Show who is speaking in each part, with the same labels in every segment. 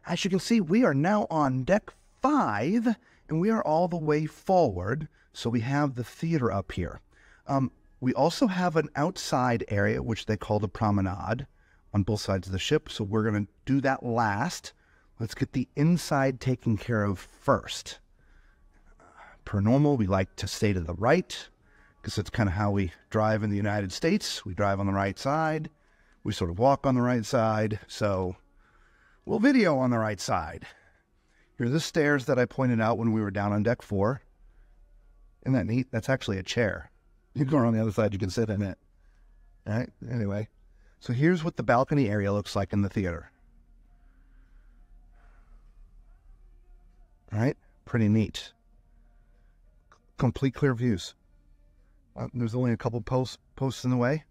Speaker 1: As you can see, we are now on deck 5, and we are all the way forward. So we have the theater up here. We also have an outside area, which they call the promenade, on both sides of the ship. So we're going to do that last. Let's get the inside taken care of first. Per normal, we like to stay to the right, because that's kind of how we drive in the United States. We drive on the right side. We sort of walk on the right side. So we'll video on the right side. Here are the stairs that I pointed out when we were down on deck 4. Isn't that neat? That's actually a chair. You go around the other side, you can sit in it. All right, anyway. So here's what the balcony area looks like in the theater. All right, pretty neat. Complete clear views. There's only a couple posts in the way.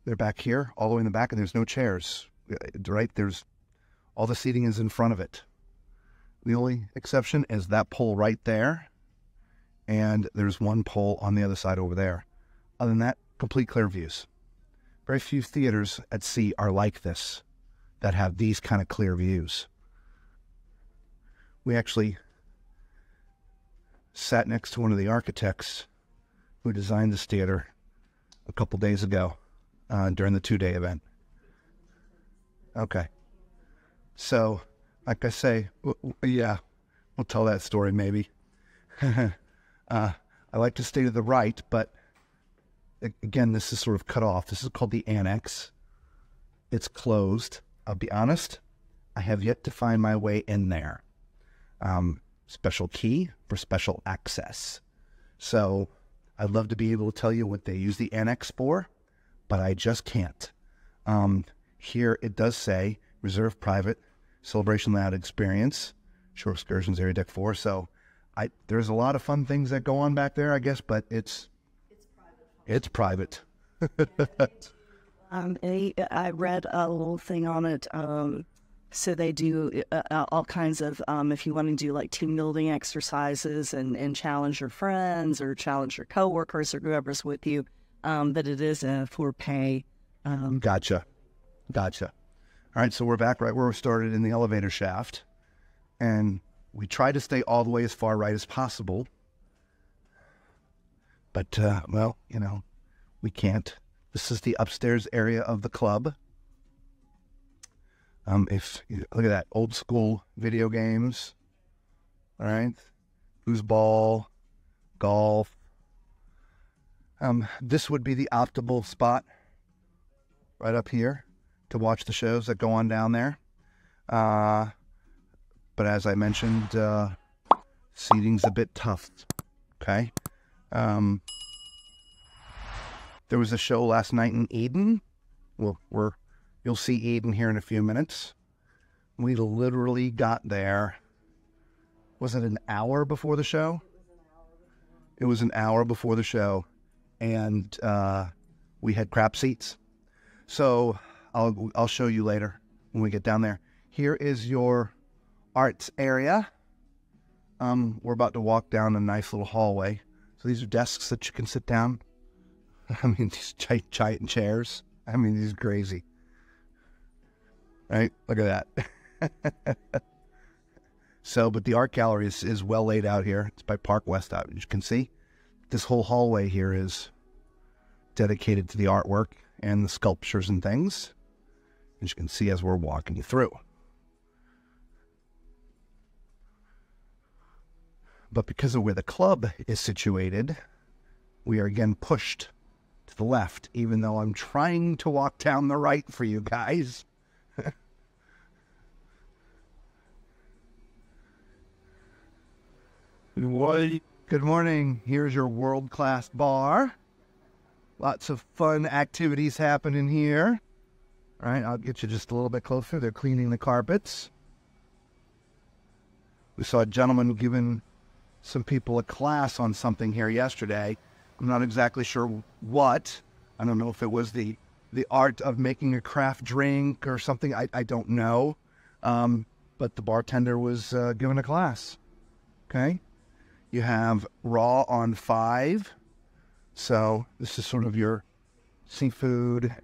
Speaker 1: They're back here, all the way in the back, and there's no chairs. Right, there's all the seating is in front of it. The only exception is that pole right there, and there's one pole on the other side over there. Other than that, complete clear views. Very few theaters at sea are like this, that have these kind of clear views. We actually sat next to one of the architects who designed this theater a couple days ago during the 2-day event. Okay. So, like I say, yeah, we'll tell that story maybe. I like to stay to the right, but again, this is sort of cut off. This is called the annex. It's closed. I'll be honest, I have yet to find my way in there. Special key for special access. So I'd love to be able to tell you what they use the annex for, but I just can't. Here it does say reserve private celebration lounge experience, shore excursions area deck 4. So there's a lot of fun things that go on back there, I guess, but it's private.
Speaker 2: I read a little thing on it. So they do all kinds of, if you want to do like team building exercises and challenge your friends or challenge your coworkers or whoever's with you, that it is for pay.
Speaker 1: Gotcha. All right, so we're back right where we started in the elevator shaft. And we try to stay all the way as far right as possible. But, well, you know, we can't. This is the upstairs area of the club. If look at that, old school video games. All right, foosball, golf. This would be the optimal spot right up here to watch the shows that go on down there. But as I mentioned, seating's a bit tough. Okay. There was a show last night in Eden. Well, you'll see Eden here in a few minutes. We literally got there. Was it an hour before the show? It was an hour before the show, and we had crap seats. So I'll show you later when we get down there. Here is your arts area. We're about to walk down a nice little hallway. So these are desks that you can sit down. I mean, these giant chairs. I mean, these are crazy. Right? Look at that. So, but the art gallery is well laid out here. It's by Park West out. As you can see, this whole hallway here is dedicated to the artwork and the sculptures and things. As you can see as we're walking through. But because of where the club is situated, we are again pushed to the left, even though I'm trying to walk down the right for you guys. Good morning. Here's your world-class bar. Lots of fun activities happening here. All right, I'll get you just a little bit closer. They're cleaning the carpets. We saw a gentleman giving some people a class on something here yesterday. I'm not exactly sure what. I don't know if it was the art of making a craft drink or something. I don't know. But the bartender was giving a class. Okay. You have raw on 5. So this is sort of your seafood.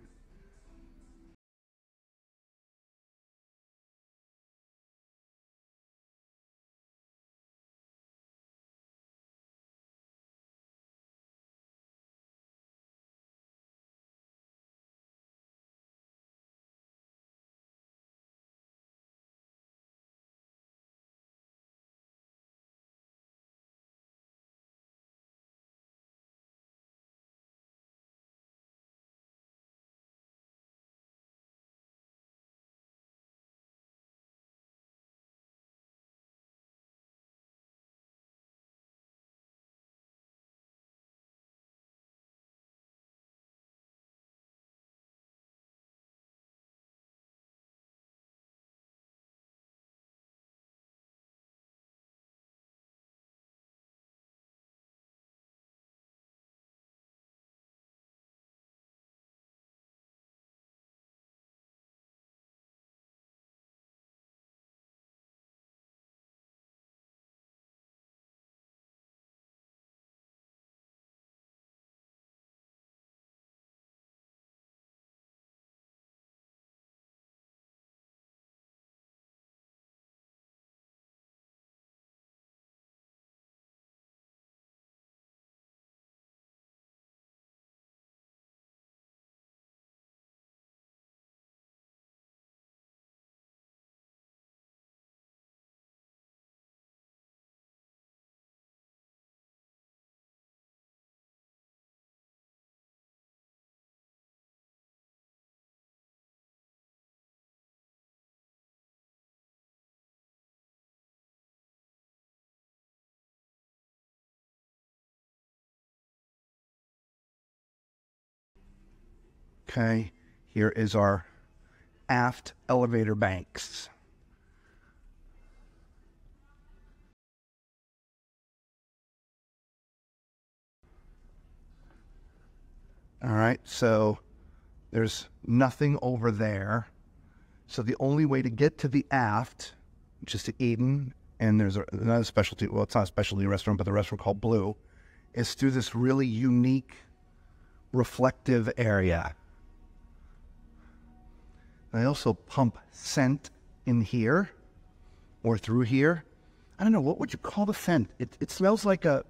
Speaker 1: Okay, here is our aft elevator banks. All right, so there's nothing over there. So the only way to get to the aft, which is to Eden, and there's another specialty, well, it's not a specialty restaurant, but the restaurant called Blue, is through this really unique reflective area. They also pump scent in here or through here. I don't know, what would you call the scent? It smells like a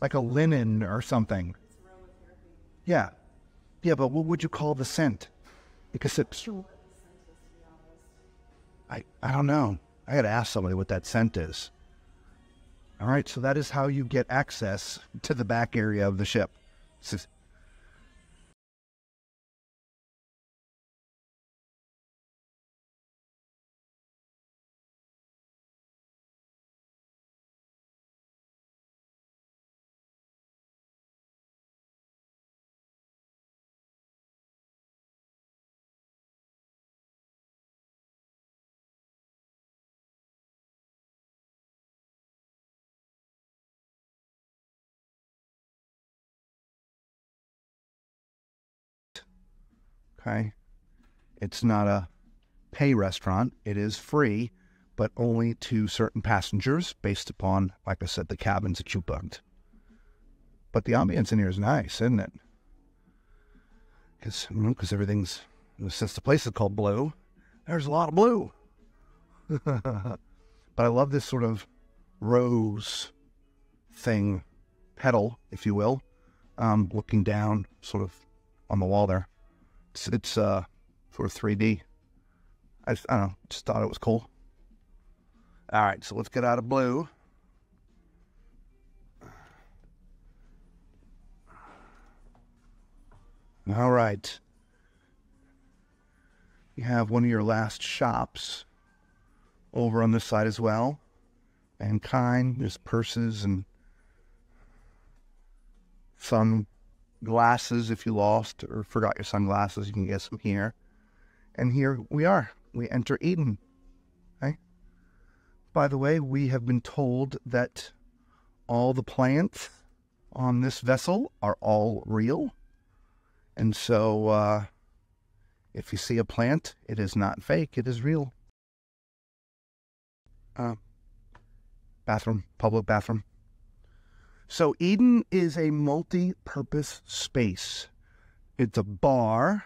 Speaker 1: linen or something. Yeah. Yeah, but what would you call the scent? Because it's... I don't know. I got to ask somebody what that scent is. All right, so that is how you get access to the back area of the ship. Okay, it's not a pay restaurant. It is free, but only to certain passengers based upon, like I said, the cabins that you booked. But the ambience in here is nice, isn't it? Because everything's, since the place is called Blue, there's a lot of blue. But I love this sort of rose thing, petal, if you will, looking down sort of on the wall there. It's sort of 3D. I don't know, just thought it was cool. All right, so let's get out of Blue. All right. You have one of your last shops over on this side as well. Mankind, there's purses and sunglasses if you lost or forgot your sunglasses, you can get some here. And here we are. We enter Eden. Okay? By the way, we have been told that all the plants on this vessel are all real. And so if you see a plant, it is not fake, it is real. Bathroom, public bathroom. So Eden is a multi-purpose space. It's a bar,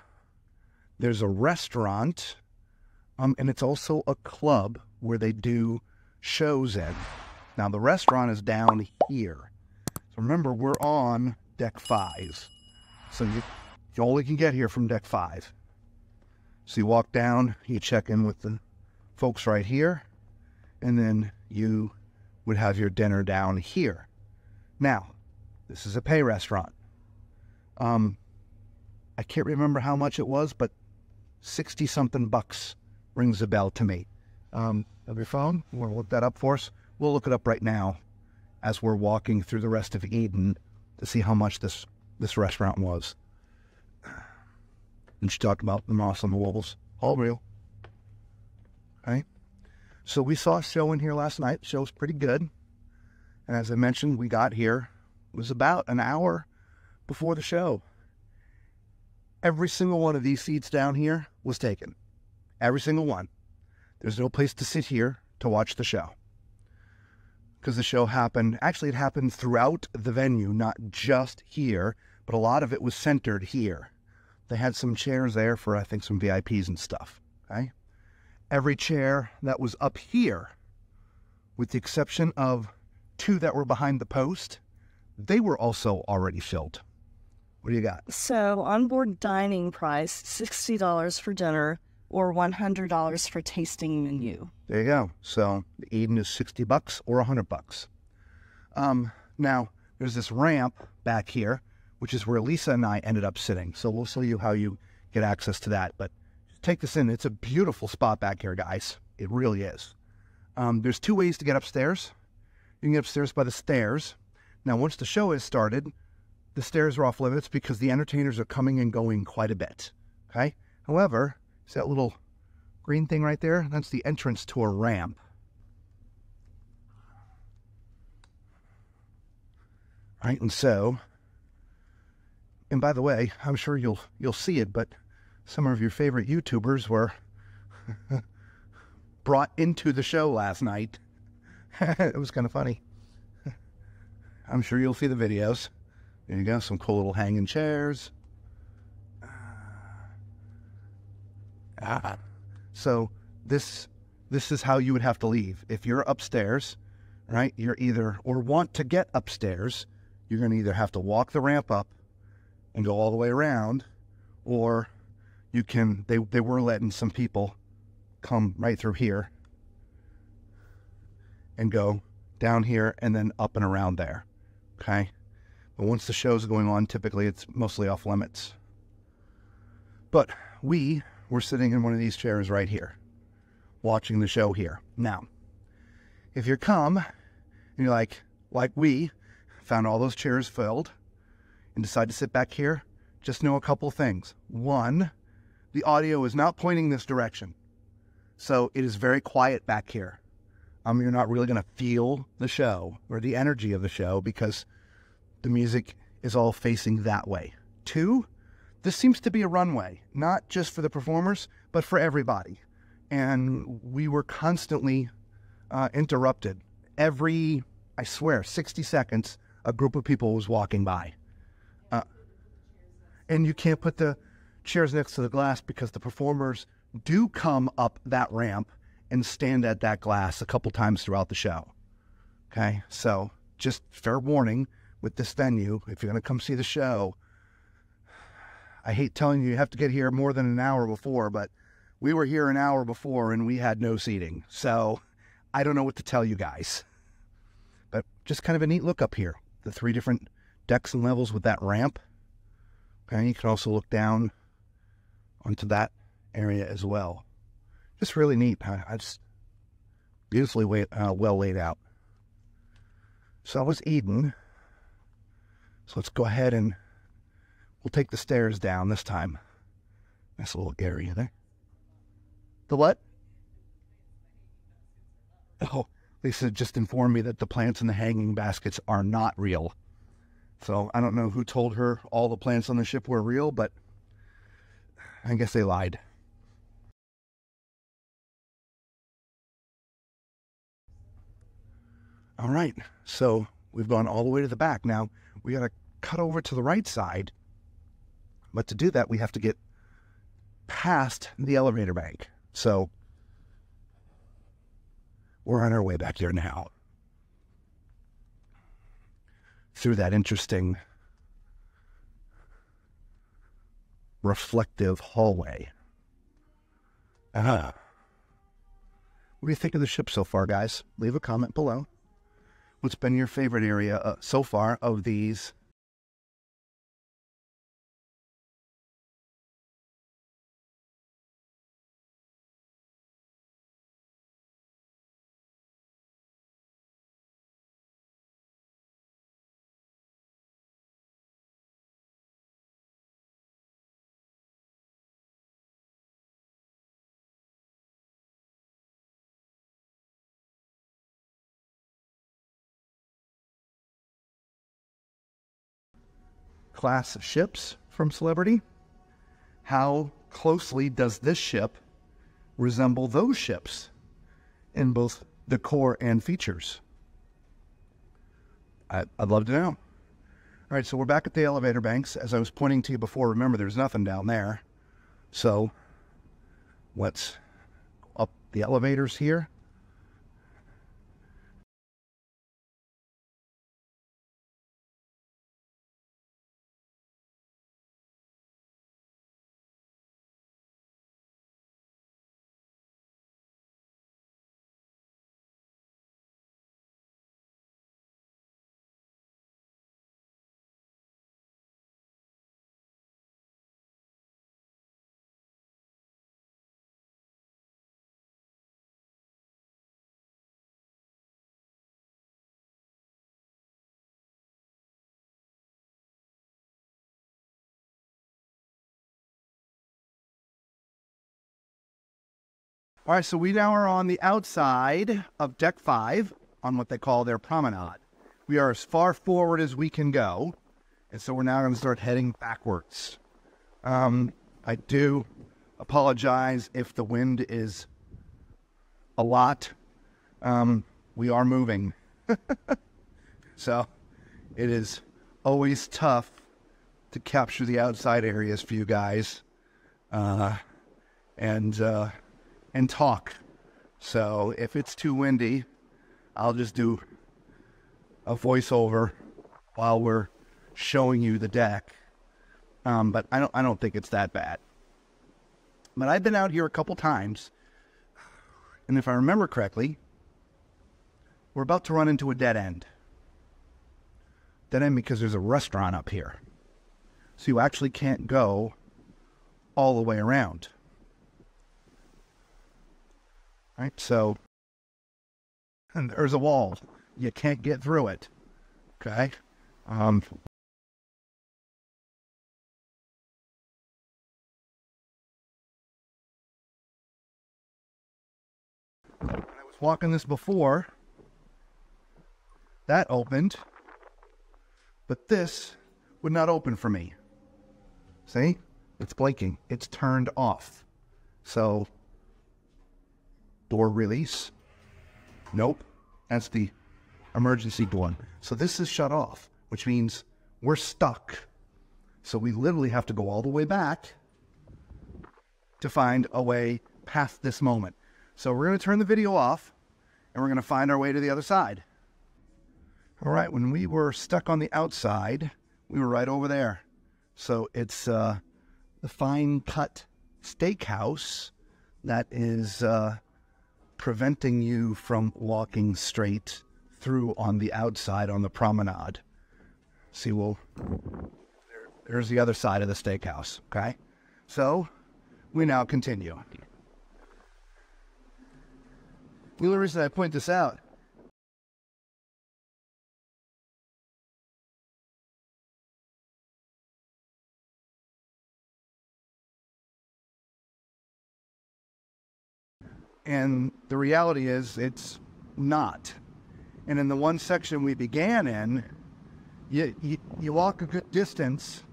Speaker 1: there's a restaurant, and it's also a club where they do shows in. Now the restaurant is down here. So remember, we're on deck 5. So you only can get here from deck 5. So you walk down, you check in with the folks right here, and then you would have your dinner down here. Now, this is a pay restaurant. I can't remember how much it was, but 60-something bucks rings a bell to me. Have your phone? You want to look that up for us? We'll look it up right now as we're walking through the rest of Eden to see how much this restaurant was. And she talked about the moss on the walls. All real. Okay. So we saw a show in here last night. The show was pretty good. And as I mentioned, we got here. It was about an hour before the show. Every single one of these seats down here was taken. Every single one. There's no place to sit here to watch the show. Because the show happened, actually it happened throughout the venue, not just here, but a lot of it was centered here. They had some chairs there for, I think, some VIPs and stuff. Okay? Every chair that was up here, with the exception of 2 that were behind the post, they were also already filled. What do you got?
Speaker 2: So onboard dining price, $60 for dinner or $100 for tasting menu.
Speaker 1: There you go. So the Eden is $60 or $100. Now, there's this ramp back here, which is where Lisa and I ended up sitting. So we'll show you how you get access to that. But take this in. It's a beautiful spot back here, guys. It really is. There's 2 ways to get upstairs. You can get upstairs by the stairs. Now, once the show is started, the stairs are off limits because the entertainers are coming and going quite a bit. Okay? However, see that little green thing right there? That's the entrance to a ramp. Right, and so, and by the way, I'm sure you'll see it, but some of your favorite YouTubers were brought into the show last night. It was kind of funny. I'm sure you'll see the videos. There you go, some cool little hanging chairs. So this is how you would have to leave. If you're upstairs, right, you're either, or want to get upstairs, you're going to either have to walk the ramp up and go all the way around, or you can, they were letting some people come right through here and go down here and then up and around there. Okay? But once the show's going on, typically it's mostly off limits. But we were sitting in one of these chairs right here, watching the show here. Now, if you come and you're like we, found all those chairs filled and decide to sit back here, just know a couple things. One, the audio is not pointing this direction. So it is very quiet back here. You're not really going to feel the show or the energy of the show because the music is all facing that way. Two, this seems to be a runway, not just for the performers, but for everybody. And we were constantly interrupted. Every, I swear, 60 seconds, a group of people was walking by. And you can't put the chairs next to the glass because the performers do come up that ramp and stand at that glass a couple times throughout the show. Okay, so just fair warning with this venue, if you're going to come see the show, I hate telling you have to get here more than an hour before, but we were here an hour before and we had no seating. So I don't know what to tell you guys. But just kind of a neat look up here. The 3 different decks and levels with that ramp. Okay, you can also look down onto that area as well. Just really neat. I just beautifully well laid out. So I was eating. So let's go ahead and we'll take the stairs down this time. Nice little area there. The what? Oh, Lisa just informed me that the plants in the hanging baskets are not real. So I don't know who told her all the plants on the ship were real, but I guess they lied. All right, so we've gone all the way to the back. Now we got to cut over to the right side, but to do that we have to get past the elevator bank. So we're on our way back there now, through that interesting reflective hallway. What do you think of the ship so far, guys? Leave a comment below. What's been your favorite area so far of these class ships from Celebrity? How closely does this ship resemble those ships in both decor and features? I'd love to know. All right, so we're back at the elevator banks. As I was pointing to you before, remember there's nothing down there. So let's up the elevators here. All right, so we now are on the outside of deck 5 on what they call their promenade. We are as far forward as we can go, and so we're now going to start heading backwards. I do apologize if the wind is a lot. We are moving. So it is always tough to capture the outside areas for you guys and talk. So if it's too windy, I'll just do a voiceover while we're showing you the deck. But I don't think it's that bad. But I've been out here a couple times, and if I remember correctly, we're about to run into a dead end. Dead end because there's a restaurant up here. So you actually can't go all the way around. Right, so and there's a wall. You can't get through it. Okay? I was walking this before. That opened. But this would not open for me. See? It's blinking. It's turned off. So, door release. Nope. That's the emergency one. So this is shut off, which means we're stuck. So we literally have to go all the way back to find a way past this moment. So we're going to turn the video off, and we're going to find our way to the other side. All right, when we were stuck on the outside, we were right over there. So it's the fine cut steakhouse that is preventing you from walking straight through on the outside on the promenade. See, there's the other side of the steakhouse, okay? So we now continue. The only reason I point this out and the reality is it's not. And in the one section we began in, you walk a good distance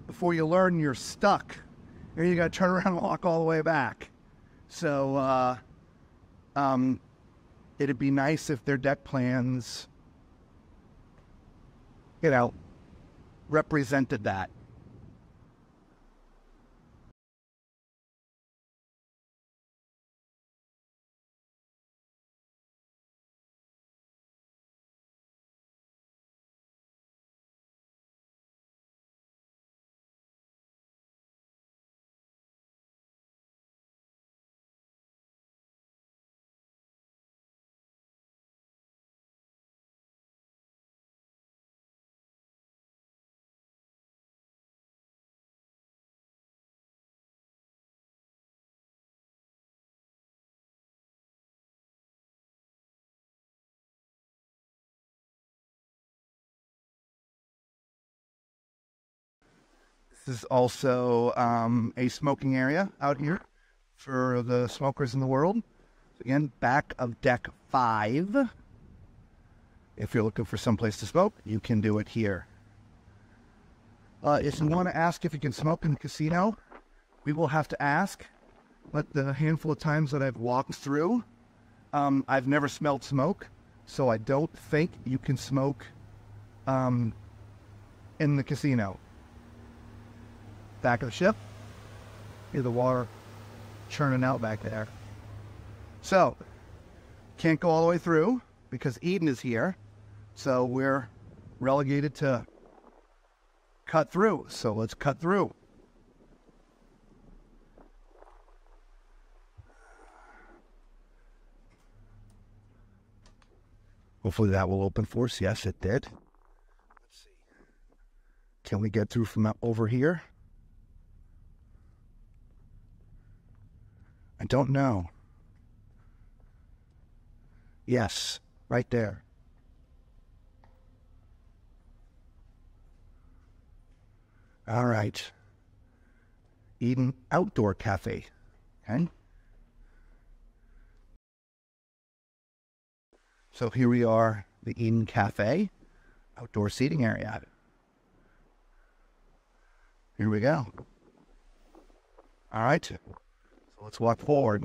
Speaker 1: before you learn you're stuck. And you got to turn around and walk all the way back. So it'd be nice if their deck plans, represented that. This is also a smoking area out here for the smokers in the world. Again, back of deck 5. If you're looking for someplace to smoke, you can do it here. If you want to ask if you can smoke in the casino, we will have to ask. But the handful of times that I've walked through, I've never smelled smoke, so I don't think you can smoke in the casino. Back of the ship, hear the water churning out back there. So, can't go all the way through because Eden is here, so we're relegated to cut through. So let's cut through. Hopefully that will open for us. Yes, it did. Let's see. Can we get through from over here? I don't know. Yes, right there. All right. Eden Outdoor Cafe. Okay. So here we are, the Inn Cafe, outdoor seating area. Here we go. All right, so let's walk forward.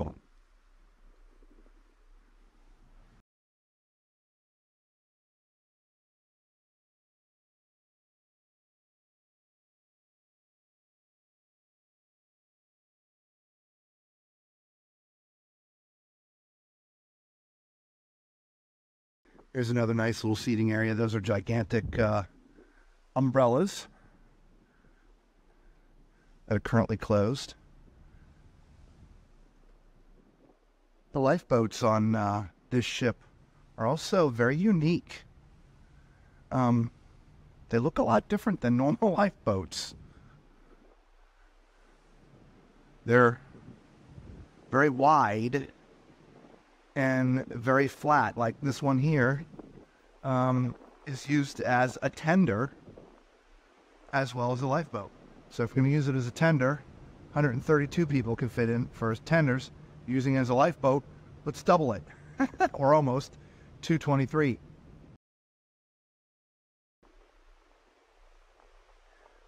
Speaker 1: Here's another nice little seating area. Those are gigantic umbrellas that are currently closed. The lifeboats on this ship are also very unique. They look a lot different than normal lifeboats. They're very wide and very flat, like this one here is used as a tender as well as a lifeboat. So if we're going to use it as a tender, 132 people can fit in for tenders. Using it as a lifeboat, let's double it, or almost 223. I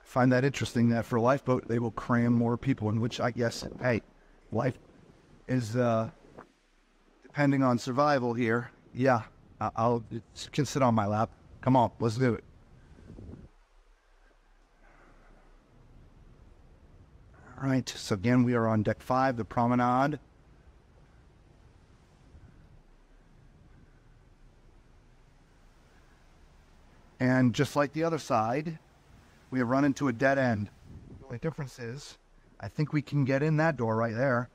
Speaker 1: find that interesting that for a lifeboat, they will cram more people in, which I guess, hey, life is, depending on survival here, yeah, it can sit on my lap. Come on, let's do it. All right, so again, we are on deck 5, the promenade. And just like the other side, we have run into a dead end. The only difference is, I think we can get in that door right there.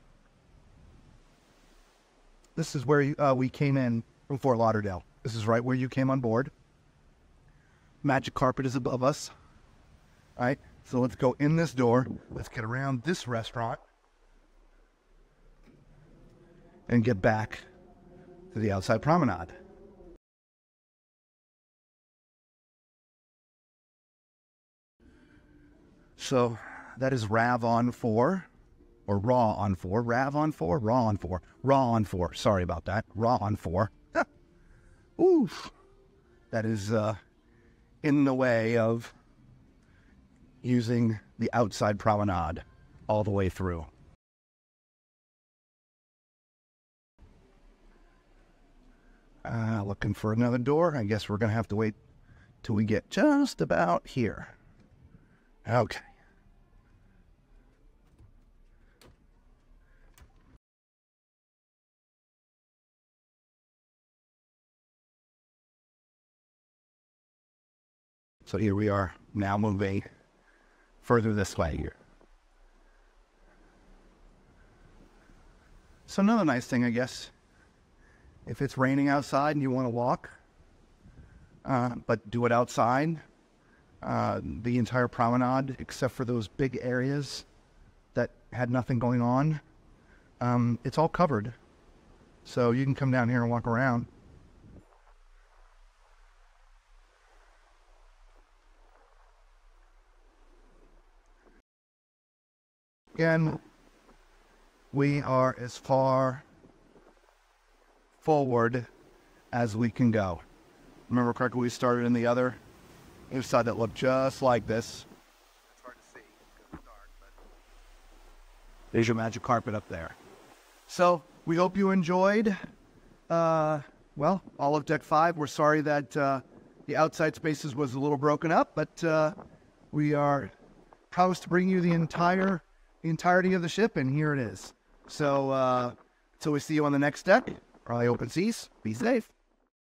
Speaker 1: This is where we came in from Fort Lauderdale. This is right where you came on board. Magic carpet is above us. All right, so let's go in this door. Let's get around this restaurant and get back to the outside promenade. So that is Rav on 4, or Raw on 4. Rav on 4, Raw on 4. Raw on 4. Sorry about that. Raw on 4. Oof. That is in the way of using the outside promenade all the way through. Looking for another door. I guess we're going to have to wait till we get just about here. Okay. So here we are now moving further this way here. So another nice thing, I guess, if it's raining outside and you want to walk, but do it outside, the entire promenade, except for those big areas that had nothing going on, it's all covered. So you can come down here and walk around. Again, we are as far forward as we can go. Remember correctly, we started in the other side that looked just like this. It's hard to see because it's dark, but there's your magic carpet up there. So we hope you enjoyed, well, all of Deck 5. We're sorry that the outside spaces was a little broken up, but we are proud to bring you the entirety of the ship, and here it is. So, till we see you on the next deck, probably open seas. Be safe.